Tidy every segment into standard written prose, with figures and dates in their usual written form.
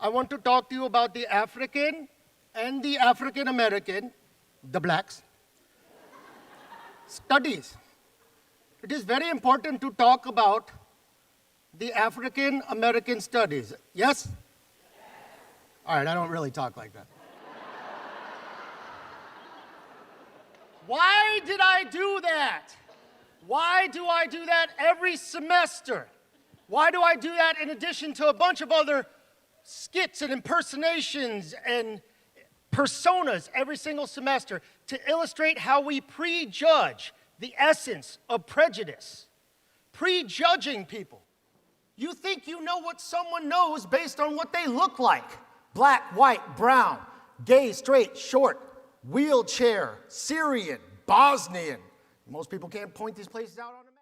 I want to talk to you about the African and the African American, the blacks, studies. It is very important to talk about the African American studies. Yes? All right, I don't really talk like that. Why did I do that? Why do I do that every semester? Why do I do that in addition to a bunch of other skits and impersonations and personas every single semester? To illustrate how we prejudge the essence of prejudice. Prejudging people. You think you know what someone knows based on what they look like. Black, white, brown, gay, straight, short, wheelchair, Syrian, Bosnian. Most people can't point these places out on a map.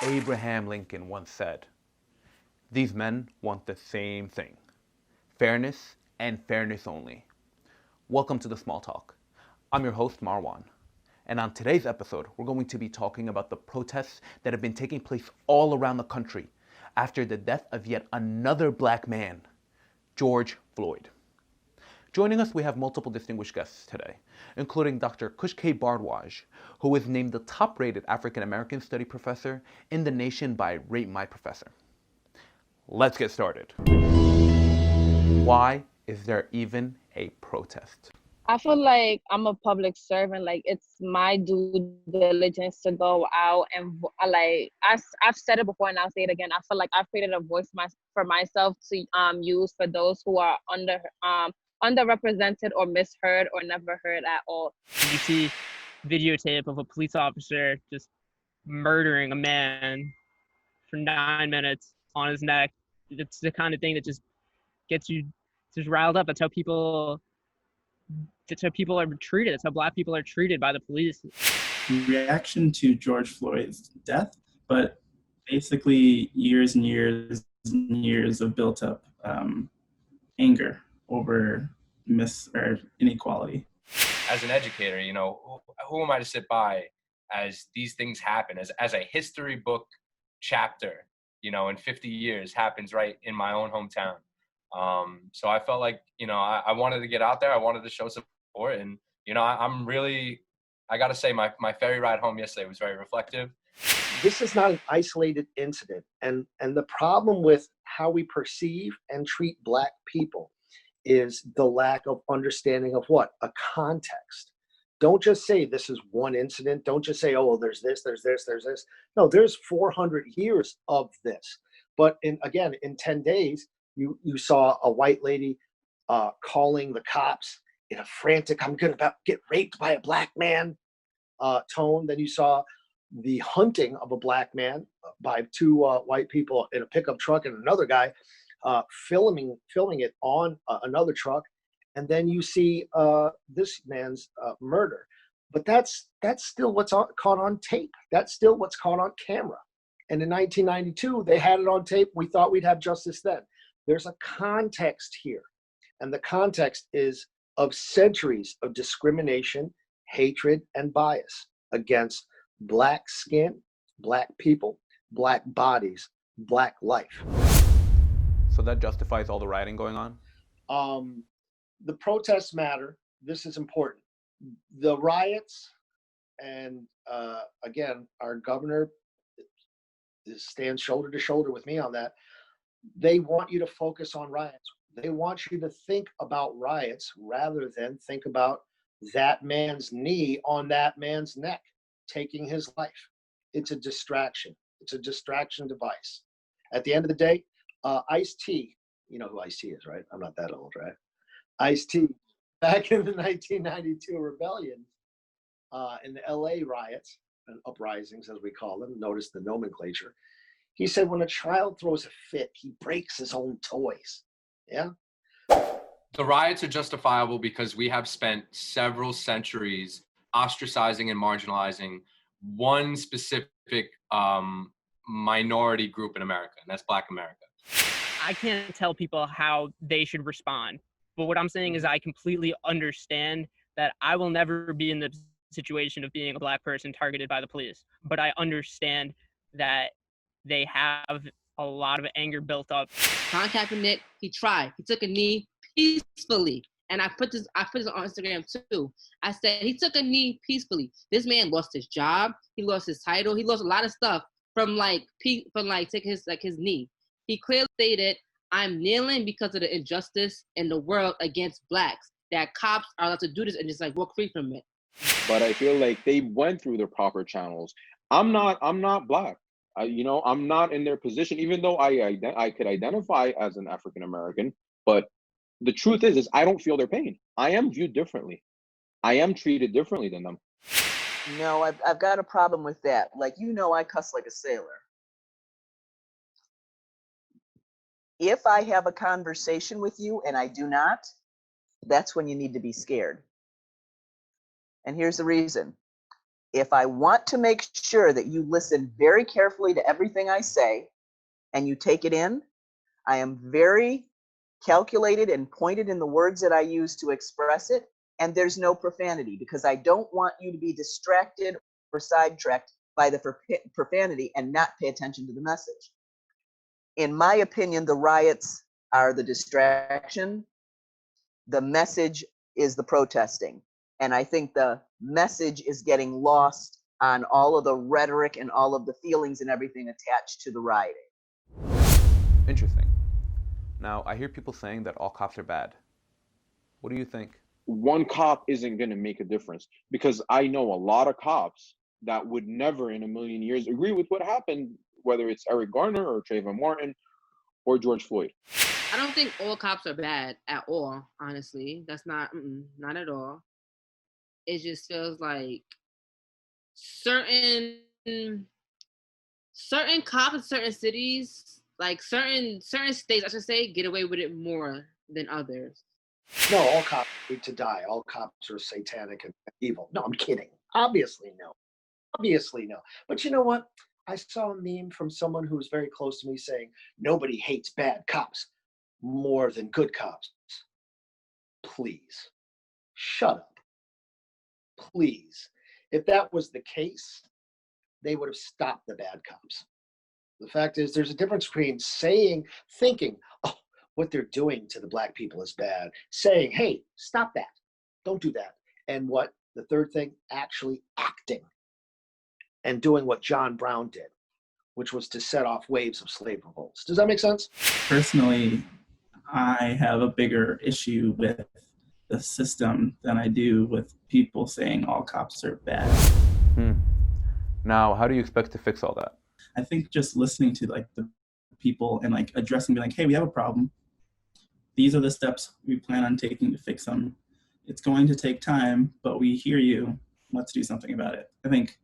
Abraham Lincoln once said, "These men want the same thing, fairness and fairness only." Welcome to the Small Talk. I'm your host, Marwan. And on today's episode, we're going to be talking about the protests that have been taking place all around the country after the death of yet another black man, George Floyd. Joining us, we have multiple distinguished guests today, including Dr. Kush K. Bhardwaj, who was named the top-rated African-American study professor in the nation by Rate My Professor. Let's get started. Why is there even a protest? I feel like I'm a public servant. Like, it's my due diligence to go out and I've said it before and I'll say it again. I feel like I've created a voice for myself to use for those who are underrepresented or misheard or never heard at all. You see videotape of a police officer just murdering a man for 9 minutes on his neck. It's the kind of thing that just gets you just riled up. That's how people are treated. That's how Black people are treated by the police. Reaction to George Floyd's death, but basically years and years and years of built up anger over inequality. As an educator, you know, who am I to sit by as these things happen, as a history book chapter, you know, in 50 years happens right in my own hometown. So I felt like, you know, I wanted to get out there. I wanted to show support. And, you know, I got to say my ferry ride home yesterday was very reflective. This is not an isolated incident. And the problem with how we perceive and treat Black people is the lack of understanding of what? A context. Don't just say this is one incident. Don't just say, oh, there's this, there's this, there's this. No, there's 400 years of this. But in 10 days, you saw a white lady calling the cops in a frantic, I'm going to get raped by a Black man tone. Then you saw the hunting of a Black man by two white people in a pickup truck and another guy filming it on another truck. And then you see this man's murder. But that's still what's caught on tape. That's still what's caught on camera. And in 1992, they had it on tape. We thought we'd have justice then. There's a context here. And the context is of centuries of discrimination, hatred, and bias against Black skin, Black people, Black bodies, Black life. So that justifies all the rioting going on? The protests matter. This is important. The riots, and again, our governor stands shoulder to shoulder with me on that. They want you to focus on riots. They want you to think about riots rather than think about that man's knee on that man's neck, taking his life. It's a distraction. It's a distraction device. At the end of the day, Ice-T, you know who Ice-T is, right? I'm not that old, right? Ice-T, back in the 1992 rebellion, in the LA riots and uprisings, as we call them, notice the nomenclature. He said, when a child throws a fit, he breaks his own toys. Yeah. The riots are justifiable because we have spent several centuries ostracizing and marginalizing one specific minority group in America, and that's Black America. I can't tell people how they should respond. But what I'm saying is I completely understand that I will never be in the situation of being a Black person targeted by the police. But I understand that they have a lot of anger built up. Contacting Nick, he tried. He took a knee peacefully. And I put this on Instagram too. I said he took a knee peacefully. This man lost his job. He lost his title. He lost a lot of stuff from taking his knee. He clearly stated, I'm kneeling because of the injustice in the world against Blacks. That cops are allowed to do this and just like walk free from it. But I feel like they went through the proper channels. I'm not Black. I'm not in their position, even though I could identify as an African American. But the truth is I don't feel their pain. I am viewed differently. I am treated differently than them. No, I've got a problem with that. Like, I cuss like a sailor. If I have a conversation with you and I do not, that's when you need to be scared. And here's the reason. If I want to make sure that you listen very carefully to everything I say and you take it in, I am very calculated and pointed in the words that I use to express it. And there's no profanity because I don't want you to be distracted or sidetracked by the profanity and not pay attention to the message. In my opinion, the riots are the distraction. The message is the protesting. And I think the message is getting lost on all of the rhetoric and all of the feelings and everything attached to the rioting. Interesting. Now, I hear people saying that all cops are bad. What do you think? One cop isn't going to make a difference because I know a lot of cops that would never in a million years agree with what happened, whether it's Eric Garner or Trayvon Martin or George Floyd. I don't think all cops are bad at all, honestly. That's not at all. It just feels like certain cops in certain cities, like certain states, I should say, get away with it more than others. No, all cops need to die. All cops are satanic and evil. No, I'm kidding. Obviously no. But you know what? I saw a meme from someone who was very close to me saying, nobody hates bad cops more than good cops. Please, shut up. Please. If that was the case, they would have stopped the bad cops. The fact is, there's a difference between thinking, oh, what they're doing to the Black people is bad, saying, hey, stop that, don't do that. And what the third thing, actually acting and doing what John Brown did, which was to set off waves of slave revolts. Does that make sense? Personally, I have a bigger issue with the system than I do with people saying all cops are bad. Now, how do you expect to fix all that? I think just listening to like the people and like addressing, be like, hey, we have a problem. These are the steps we plan on taking to fix them. It's going to take time, but we hear you. Let's do something about it. I think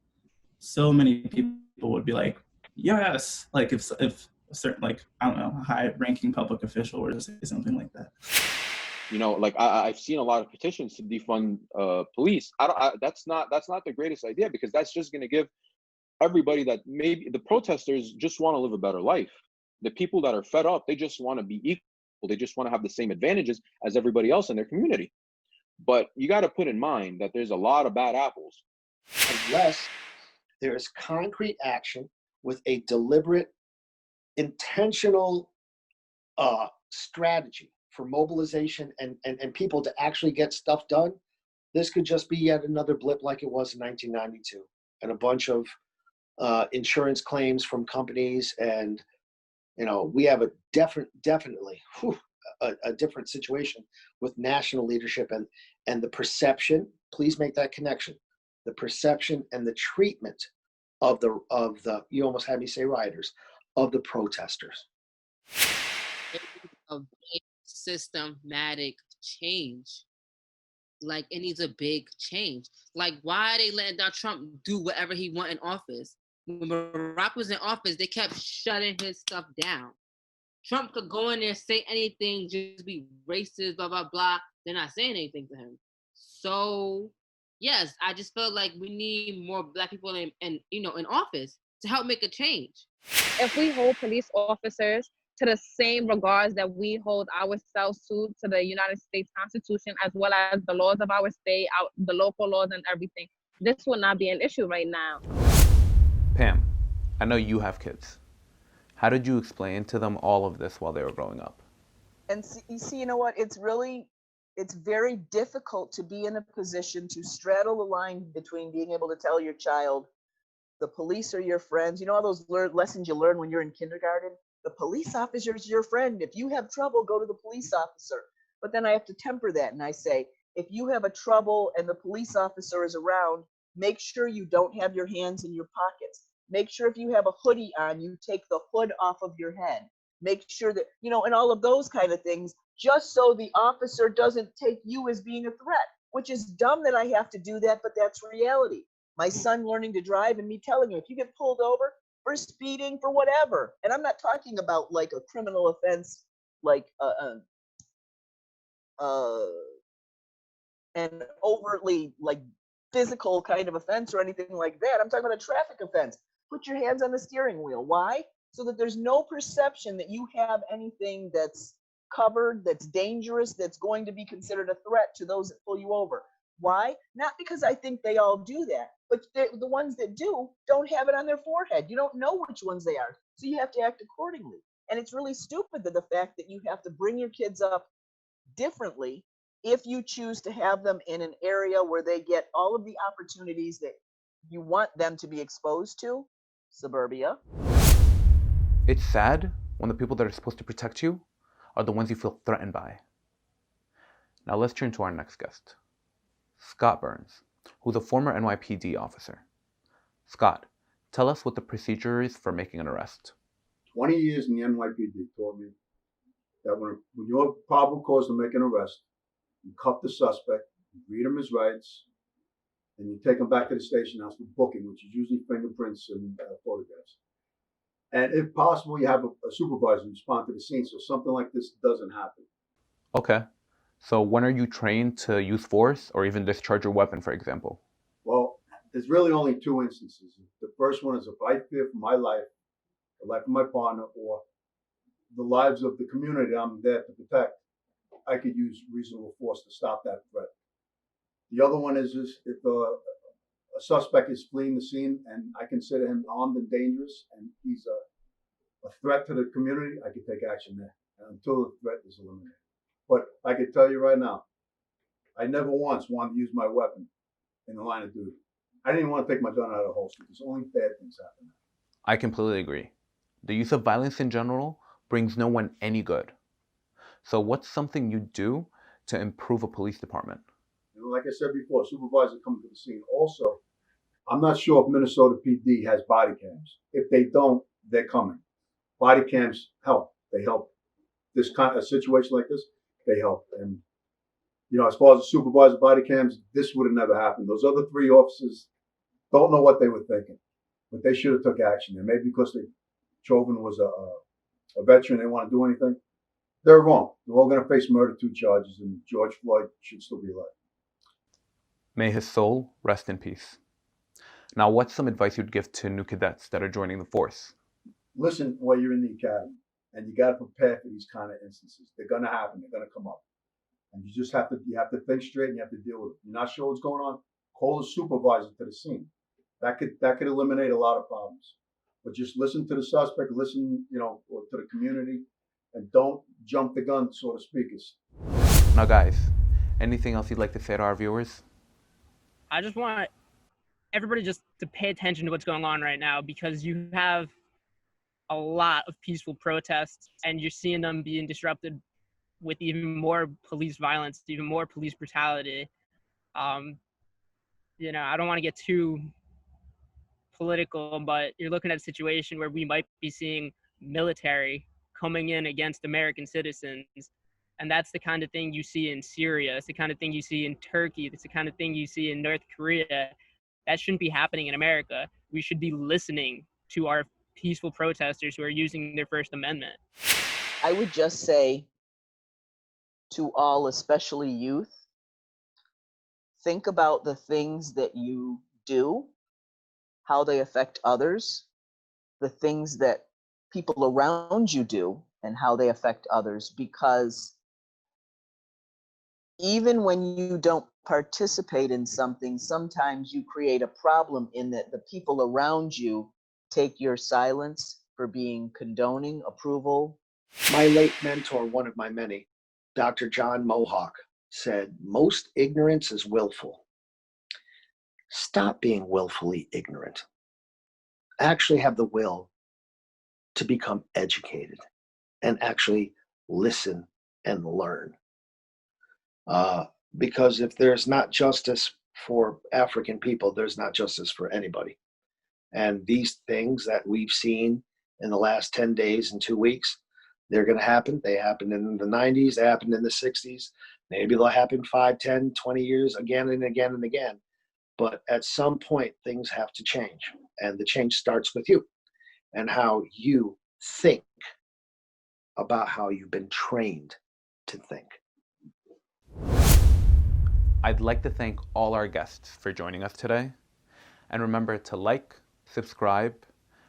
so many people would be like, yes, like if a certain, like, I don't know, a high-ranking public official were to say something like that. Like I've seen a lot of petitions to defund police. That's not the greatest idea because that's just going to give everybody that maybe the protesters just want to live a better life. The people that are fed up, they just want to be equal. They just want to have the same advantages as everybody else in their community. But you got to put in mind that there's a lot of bad apples. Unless there is concrete action with a deliberate, intentional strategy for mobilization and people to actually get stuff done, this could just be yet another blip like it was in 1992 and a bunch of insurance claims from companies. And, we have a definitely a different situation with national leadership and the perception, please make that connection, the perception and the treatment of the you almost had me say rioters, of the protesters. A big systematic change. Like, it needs a big change. Like, why are they letting Donald Trump do whatever he want in office? When Barack was in office, they kept shutting his stuff down. Trump could go in there, say anything, just be racist, blah, blah, blah. They're not saying anything to him. So, yes, I just feel like we need more Black people in office to help make a change. if we hold police officers to the same regards that we hold ourselves to the United States Constitution, as well as the laws of our state, the local laws and everything, this will not be an issue right now. Pam, I know you have kids. How did you explain to them all of this while they were growing up? And you know what? It's very difficult to be in a position to straddle the line between being able to tell your child, the police are your friends. You know all those lessons you learn when you're in kindergarten? The police officer is your friend. If you have trouble, go to the police officer. But then I have to temper that and I say, if you have a trouble and the police officer is around, make sure you don't have your hands in your pockets. Make sure if you have a hoodie on, you take the hood off of your head. Make sure that, and all of those kind of things, just so the officer doesn't take you as being a threat, which is dumb that I have to do that, but that's reality. My son learning to drive and me telling him, if you get pulled over for speeding, for whatever, and I'm not talking about like a criminal offense, like an overtly like physical kind of offense or anything like that. I'm talking about a traffic offense. Put your hands on the steering wheel. Why? So that there's no perception that you have anything that's covered, that's dangerous, that's going to be considered a threat to those that pull you over. Why? Not because I think they all do that, but the ones that do don't have it on their forehead. You don't know which ones they are. So you have to act accordingly. And it's really stupid that the fact that you have to bring your kids up differently if you choose to have them in an area where they get all of the opportunities that you want them to be exposed to, suburbia. It's sad when the people that are supposed to protect you are the ones you feel threatened by. Now let's turn to our next guest, Scott Burns, who's a former NYPD officer. Scott, tell us what the procedure is for making an arrest. 20 years in the NYPD taught me that when you have probable cause to make an arrest, you cuff the suspect, you read him his rights, and you take him back to the station house for booking, which is usually fingerprints and photographs. And if possible, you have a supervisor respond to the scene so something like this doesn't happen. Okay. So when are you trained to use force or even discharge your weapon, for example? Well, there's really only two instances. The first one is if I fear for my life, the life of my partner, or the lives of the community I'm there to protect, I could use reasonable force to stop that threat. The other one is if a suspect is fleeing the scene and I consider him armed and dangerous and he's a threat to the community, I could take action there until the threat is eliminated. But I can tell you right now, I never once wanted to use my weapon in the line of duty. I didn't even want to take my gun out of the holster because only bad things happen. I completely agree. The use of violence in general brings no one any good. So what's something you do to improve a police department? Like I said before, supervisor coming to the scene. Also, I'm not sure if Minnesota PD has body cams. If they don't, they're coming. Body cams help. They help. This kind of a situation like this, they help. And as far as the supervisor body cams, this would have never happened. Those other three officers don't know what they were thinking, but they should have took action. And maybe because Chauvin was a veteran, they want to do anything. They're wrong. They're all going to face murder 2 charges, and George Floyd should still be alive. May his soul rest in peace. Now, what's some advice you'd give to new cadets that are joining the force? Listen while you're in the academy, and you got to prepare for these kind of instances. They're going to happen. They're going to come up, and you just have to think straight, and you have to deal with it. You're not sure what's going on? Call the supervisor to the scene. That could eliminate a lot of problems. But just listen to the suspect, listen, or to the community, and don't jump the gun, so to speak. Now, guys, anything else you'd like to say to our viewers? I just want everybody just to pay attention to what's going on right now, because you have a lot of peaceful protests and you're seeing them being disrupted with even more police violence, even more police brutality. I don't want to get too political, but you're looking at a situation where we might be seeing military coming in against American citizens. And that's the kind of thing you see in Syria. It's the kind of thing you see in Turkey. It's the kind of thing you see in North Korea. That shouldn't be happening in America. We should be listening to our peaceful protesters who are using their First Amendment. I would just say to all, especially youth, think about the things that you do, how they affect others, the things that people around you do and how they affect others, because even when you don't participate in something, sometimes you create a problem in that the people around you take your silence for being condoning approval. My late mentor, one of my many, Dr. John Mohawk, said, most ignorance is willful. Stop being willfully ignorant. Actually have the will to become educated and actually listen and learn. Because if there's not justice for African people, there's not justice for anybody. And these things that we've seen in the last 10 days and 2 weeks, they're going to happen. They happened in the 90s, they happened in the 60s. Maybe they'll happen 5, 10, 20 years again and again and again. But at some point, things have to change. And the change starts with you and how you think about how you've been trained to think. I'd like to thank all our guests for joining us today. And remember to like, subscribe,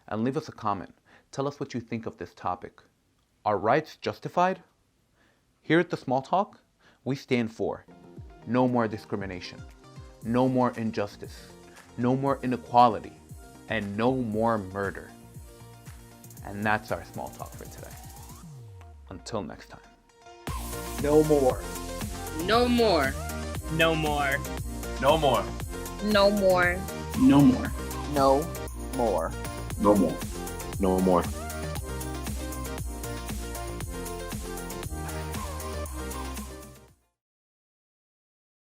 and leave us a comment. Tell us what you think of this topic. Are riots justified? Here at the Small Talk, we stand for no more discrimination, no more injustice, no more inequality, and no more murder. And that's our Small Talk for today. Until next time. No more. No more. No more. No more. No more. No more. No more. No more. No more.